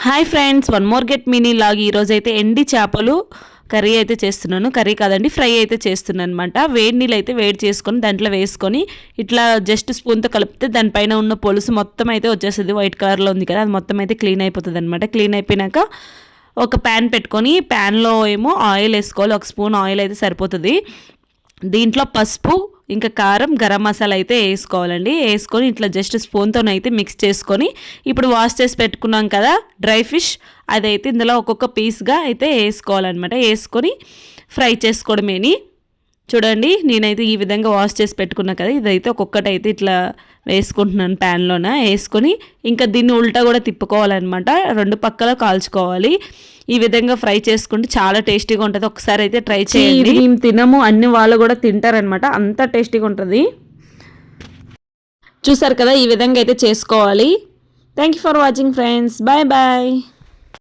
Hi friends, one more get mini log. ఈరోజైతే ఎండి చేపలు curry అయితే చేస్తున్నాను. కర్రీ కాదండి, ఫ్రై అయితే చేస్తున్నాను అనమాట. వేడి నీళ్ళు అయితే వేడి చేసుకొని దాంట్లో వేసుకొని ఇట్లా జస్ట్ స్పూన్తో కలిపితే దానిపైన ఉన్న పొలుసు మొత్తం అయితే వచ్చేస్తుంది. వైట్ కలర్లో ఉంది కదా, అది మొత్తం అయితే క్లీన్ అయిపోతుంది అనమాట. క్లీన్ అయిపోయినాక ఒక ప్యాన్ పెట్టుకొని ప్యాన్లో ఏమో ఆయిల్ వేసుకోవాలి. ఒక స్పూన్ ఆయిల్ అయితే సరిపోతుంది. దీంట్లో పసుపు, ఇంకా కారం, గరం మసాలా అయితే వేసుకోవాలండి. వేసుకొని ఇట్లా జస్ట్ స్పూన్తోనైతే మిక్స్ చేసుకొని ఇప్పుడు వాష్ చేసి పెట్టుకున్నాం కదా డ్రై ఫిష్, అదైతే ఇందులో ఒక్కొక్క పీస్గా అయితే వేసుకోవాలన్నమాట. వేసుకొని ఫ్రై చేసుకోవడమేని. చూడండి, నేనైతే ఈ విధంగా వాష్ చేసి పెట్టుకున్నా కదా, ఇదైతే ఒక్కొక్కటి అయితే ఇట్లా వేసుకుంటున్నాను ప్యాన్లోన. వేసుకొని ఇంకా దీన్ని ఉల్టా కూడా తిప్పుకోవాలన్నమాట. రెండు పక్కల కాల్చుకోవాలి. ఈ విధంగా ఫ్రై చేసుకుంటే చాలా టేస్టీగా ఉంటుంది. ఒకసారి అయితే ట్రై చేయండి. మేము తినము, అన్ని వాళ్ళు కూడా తింటారనమాట, అంత టేస్టీగా ఉంటుంది. చూసారు కదా, ఈ విధంగా అయితే చేసుకోవాలి. Thank you for watching friends. Bye bye.